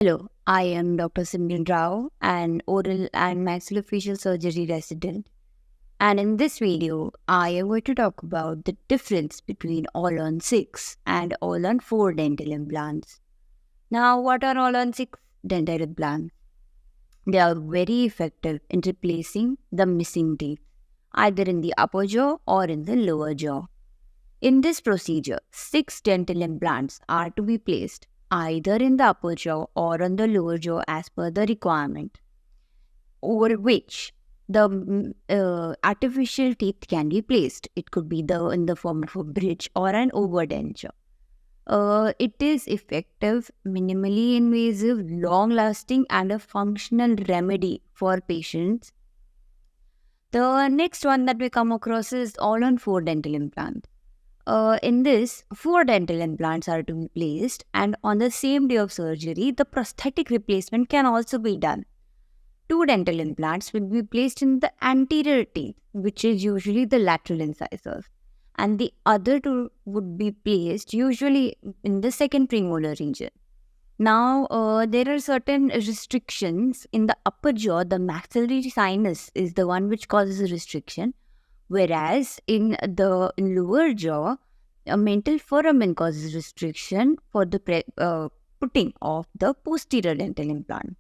Hello, I am Dr. Simran Rao, an oral and maxillofacial surgery resident. And in this video, I am going to talk about the difference between all-on 6 and all-on 4 dental implants. Now, what are all-on 6 dental implants? They are very effective in replacing the missing teeth, either in the upper jaw or in the lower jaw. In this procedure, 6 dental implants are to be placed either in the upper jaw or on the lower jaw as per the requirement, over which the artificial teeth can be placed. It could be in the form of a bridge or an overdenture. It is effective, minimally invasive, long-lasting, and a functional remedy for patients. The next one that we come across is all-on 4 dental implants. In this, 4 dental implants are to be placed, and on the same day of surgery, the prosthetic replacement can also be done. 2 dental implants will be placed in the anterior teeth, which is usually the lateral incisors, and the other 2 would be placed usually in the second premolar region. Now, there are certain restrictions in the upper jaw. The maxillary sinus is the one which causes a restriction, whereas in the lower jaw, a mental foramen causes restriction for the putting of the posterior dental implant.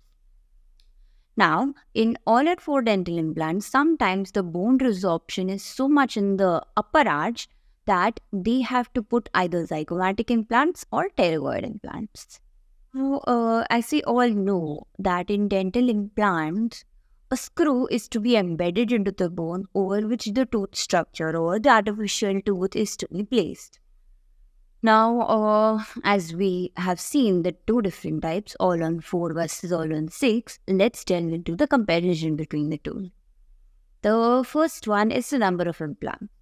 Now, in all at 4 dental implants, sometimes the bone resorption is so much in the upper arch that they have to put either zygomatic implants or pterygoid implants. Now, as we all know that in dental implants, a screw is to be embedded into the bone over which the tooth structure or the artificial tooth is to be placed. Now, as we have seen the 2 different types, all-on 4 versus all-on 6, let's delve into the comparison between the 2. The first one is the number of implants.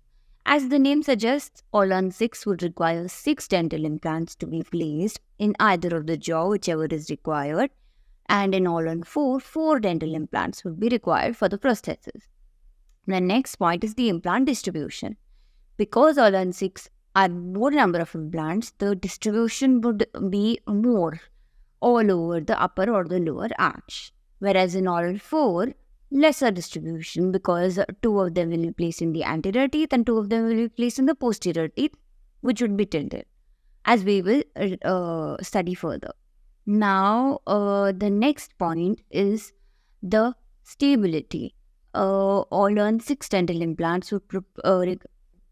As the name suggests, all-on 6 would require 6 dental implants to be placed in either of the jaw, whichever is required, and in all-on 4, 4 dental implants would be required for the prosthesis. The next point is the implant distribution. Because all-on 6 are more number of implants, the distribution would be more all over the upper or the lower arch. Whereas in all-on 4, lesser distribution because 2 of them will be placed in the anterior teeth and 2 of them will be placed in the posterior teeth, which would be tilted, as we will study further. Now, the next point is the stability. All-on 6 dental implants would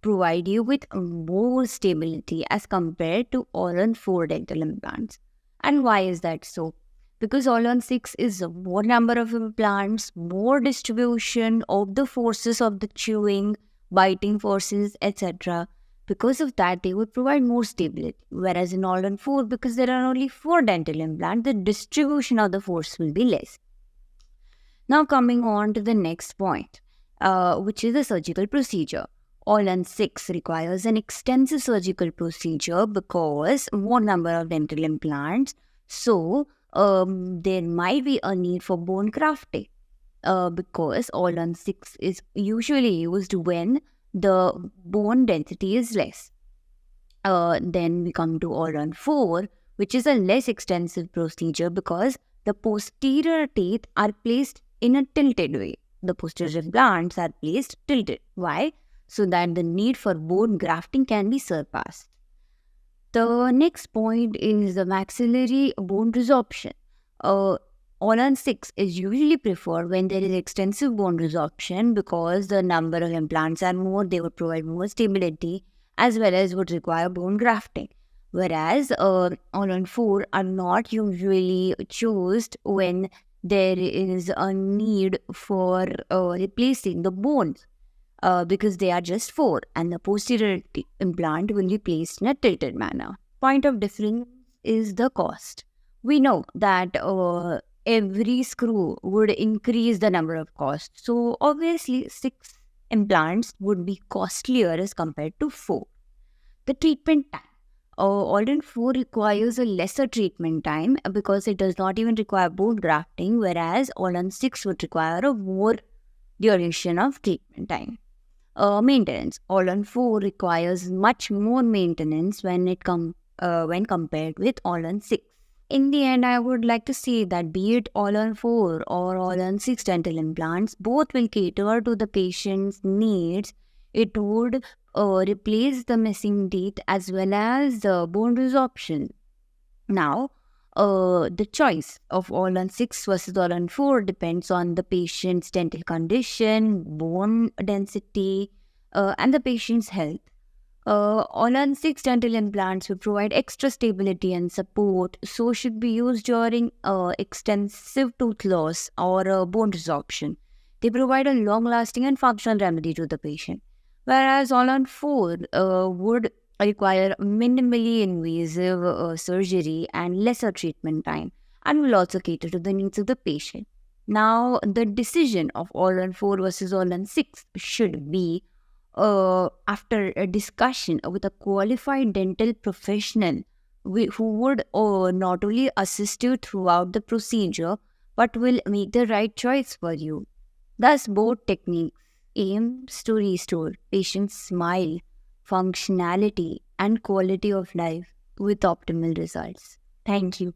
provide you with more stability as compared to all-on 4 dental implants. And why is that so? Because all-on 6 is more number of implants, more distribution of the forces of the chewing, biting forces, etc. Because of that, they would provide more stability. Whereas in all-on 4, because there are only 4 dental implants, the distribution of the force will be less. Now coming on to the next point, which is the surgical procedure. All-on 6 requires an extensive surgical procedure because more number of dental implants. So, there might be a need for bone grafting because all-on 6 is usually used when the bone density is less. Then we come to all-on 4, which is a less extensive procedure because the posterior teeth are placed in a tilted way. The posterior implants are placed tilted. Why? So that the need for bone grafting can be surpassed. The next point is the maxillary bone resorption. All-on 6 is usually preferred when there is extensive bone resorption because the number of implants are more, they would provide more stability as well as would require bone grafting. Whereas all-on 4 are not usually chosen when there is a need for replacing the bones. Because they are just 4 and the posterior implant will be placed in a tilted manner. Point of difference is the cost. We know that every screw would increase the number of costs. So obviously 6 implants would be costlier as compared to 4. The treatment time. All-on 4 requires a lesser treatment time because it does not even require bone grafting, whereas all-on 6 would require a more duration of treatment time. Maintenance. All-on 4 requires much more maintenance when compared with all-on 6. In the end, I would like to say that be it all on 4 or all on 6 dental implants, both will cater to the patient's needs. It would replace the missing teeth as well as the bone resorption. Now, the choice of all on 6 versus all on 4 depends on the patient's dental condition, bone density, and the patient's health. All on 6 dental implants will provide extra stability and support, so should be used during extensive tooth loss or bone resorption. They provide a long lasting and functional remedy to the patient. Whereas all on 4 would require minimally invasive surgery and lesser treatment time, and will also cater to the needs of the patient. Now, the decision of all on 4 versus all on 6 should be after a discussion with a qualified dental professional who would not only assist you throughout the procedure but will make the right choice for you. Thus, both techniques aims to restore patient's smile, functionality, and quality of life with optimal results. Thank you.